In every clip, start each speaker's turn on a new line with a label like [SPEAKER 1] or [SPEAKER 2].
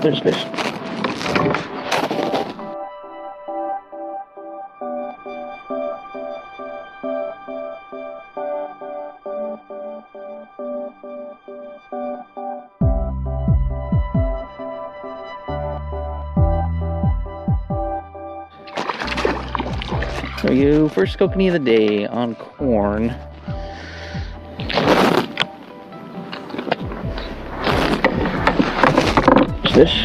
[SPEAKER 1] There's fish. There we go, first kokanee of the day on corn. Fish.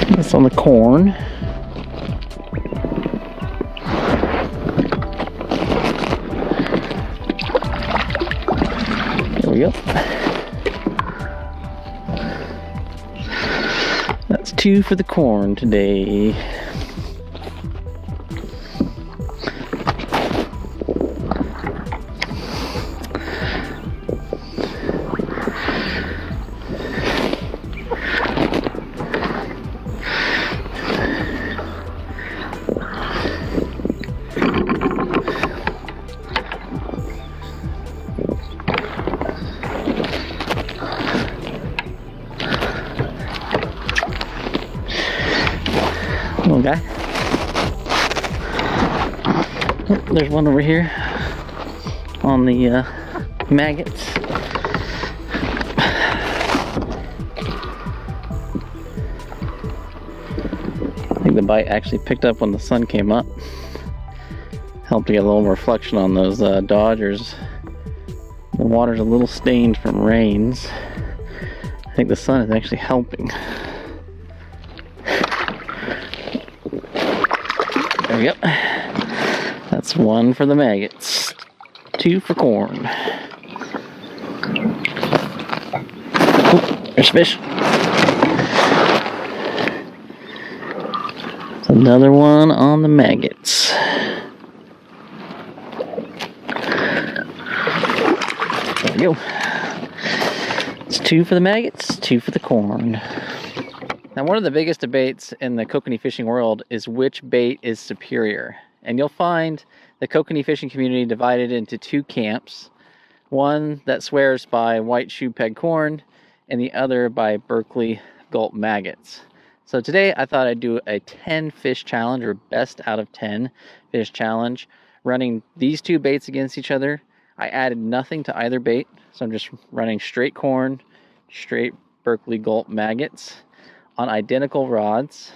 [SPEAKER 1] That's on the corn. There we go. That's 2 for the corn today. Little guy. Oh, there's one over here on the maggots. I think the bite actually picked up when the sun came up. Helped to get a little reflection on those Dodgers. The water's a little stained from rains. I think the sun is actually helping. There we go. That's 1 for the maggots. 2 for corn. Oh, there's fish. Another one on the maggots. There we go. It's 2 for the maggots, 2 for the corn. Now, one of the biggest debates in the kokanee fishing world is which bait is superior. And you'll find the kokanee fishing community divided into 2 camps. One that swears by white shoepeg corn, and the other by Berkley Gulp maggots. So today I thought I'd do a 10 fish challenge, or best out of 10 fish challenge, running these 2 baits against each other. I added nothing to either bait, so I'm just running straight corn, straight Berkley Gulp maggots on identical rods,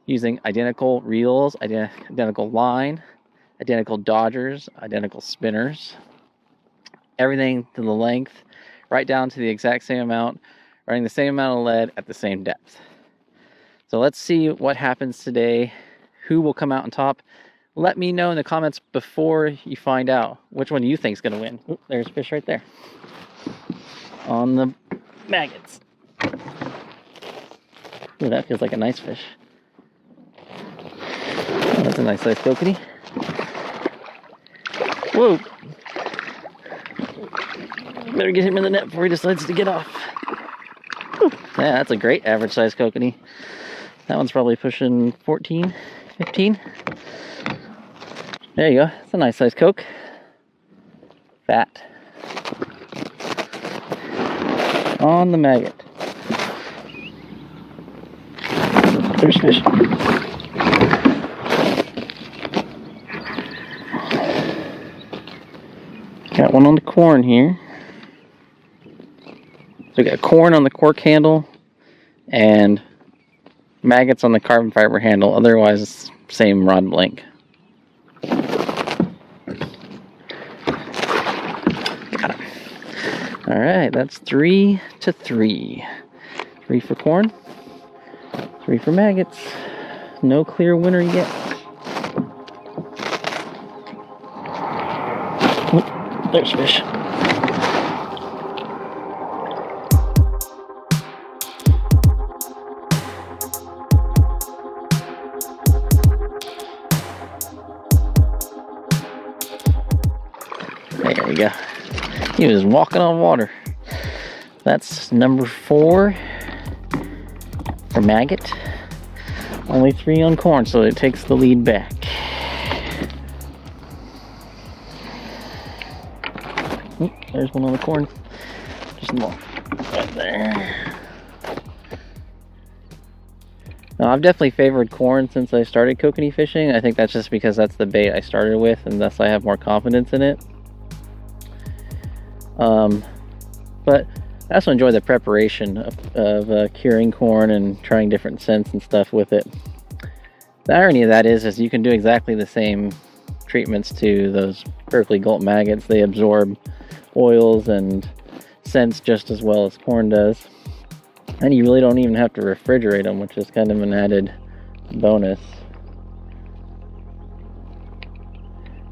[SPEAKER 1] using identical reels, identical line, identical dodgers, identical spinners, everything to the length, right down to the exact same amount, running the same amount of lead at the same depth. So let's see what happens today, who will come out on top. Let me know in the comments before you find out which one you think is going to win. Ooh, there's a fish right there on the maggots. Ooh, that feels like a nice fish. Oh, that's a nice size kokanee. Whoa! Better get him in the net before he decides to get off. Whew. Yeah, that's a great average size kokanee. That one's probably pushing 14, 15. There you go. That's a nice size coke. Fat. On the maggot. There's fish. Got one on the corn here. So we got corn on the cork handle and maggots on the carbon fiber handle. Otherwise, same rod blank. Got him. All right, that's 3 to 3. 3 for corn. 3 for maggots. No clear winner yet. Oh, there's fish. There we go. He was walking on water. That's number 4 for maggot. Only 3 on corn, so it takes the lead back. Oop, there's one on the corn. Just more right there. Now, I've definitely favored corn since I started kokanee fishing. I think that's just because that's the bait I started with, and thus I have more confidence in it. But I also enjoy the preparation of curing corn and trying different scents and stuff with it. The irony of that is you can do exactly the same treatments to those Berkley Gulp maggots. They absorb oils and scents just as well as corn does. And you really don't even have to refrigerate them, which is kind of an added bonus.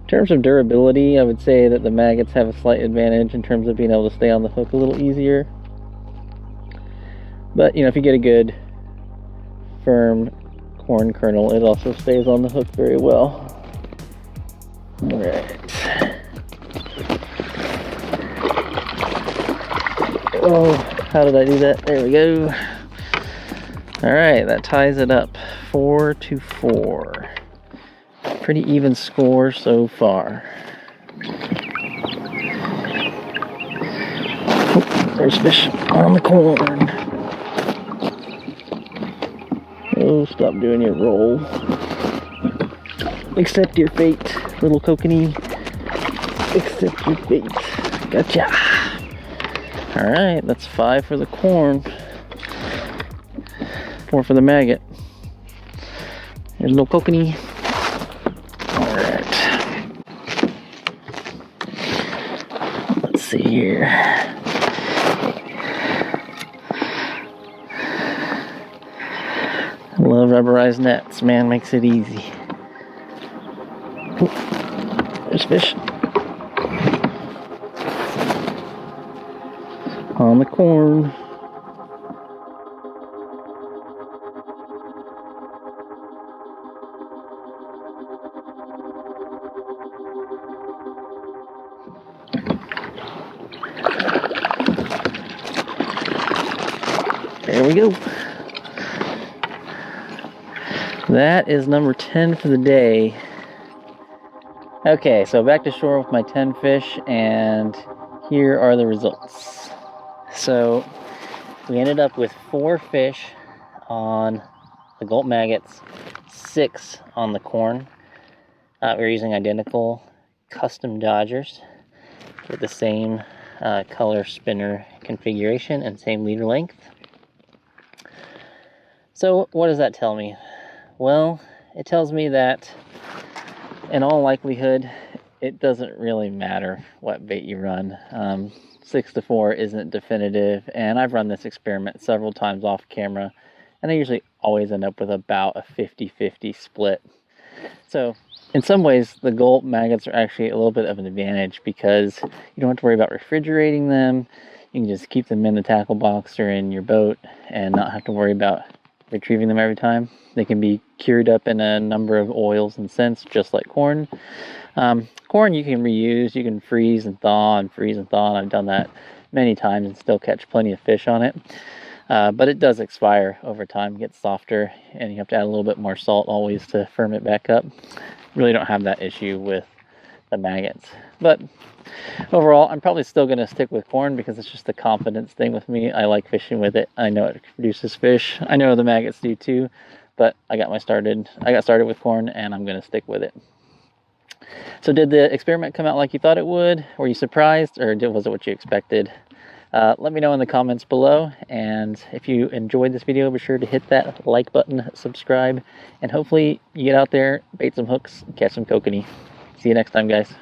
[SPEAKER 1] In terms of durability, I would say that the maggots have a slight advantage in terms of being able to stay on the hook a little easier. But, you know, if you get a good, firm corn kernel, it also stays on the hook very well. Alright. Oh, how did I do that? There we go. Alright, that ties it up. 4-4. Pretty even score so far. Oh, there's fish on the corn. Oh, stop doing your roll. Accept your fate, little kokanee. Accept your fate. Gotcha. Alright, that's 5 for the corn. 4 for the maggot. There's no kokanee. Alright. Let's see here. I love rubberized nets, man, makes it easy. Oop, there's fish. On the corn. There we go. That is number 10 for the day. Okay, so back to shore with my 10 fish, and here are the results. So we ended up with 4 fish on the Gulp maggots, 6 on the corn. We're using identical custom dodgers with the same color spinner configuration and same leader length. So what does that tell me? Well, it tells me that in all likelihood, it doesn't really matter what bait you run. 6-4 isn't definitive, and I've run this experiment several times off camera, and I usually always end up with about a 50-50 split. So in some ways, the Gulp maggots are actually a little bit of an advantage because you don't have to worry about refrigerating them. You can just keep them in the tackle box or in your boat and not have to worry about retrieving them every time. They can be cured up in a number of oils and scents, just like corn. Corn you can reuse, you can freeze and thaw, and I've done that many times and still catch plenty of fish on it. But it does expire over time, gets softer, and you have to add a little bit more salt always to firm it back up. Really don't have that issue with the maggots. But overall, I'm probably still going to stick with corn because it's just a confidence thing with me. I like fishing with it. I know it produces fish. I know the maggots do too, but I got started with corn, and I'm going to stick with it. So did the experiment come out like you thought it would? Were you surprised, or was it what you expected? Let me know in the comments below, and if you enjoyed this video, be sure to hit that like button, subscribe, and hopefully you get out there, bait some hooks, catch some kokanee. See you next time, guys.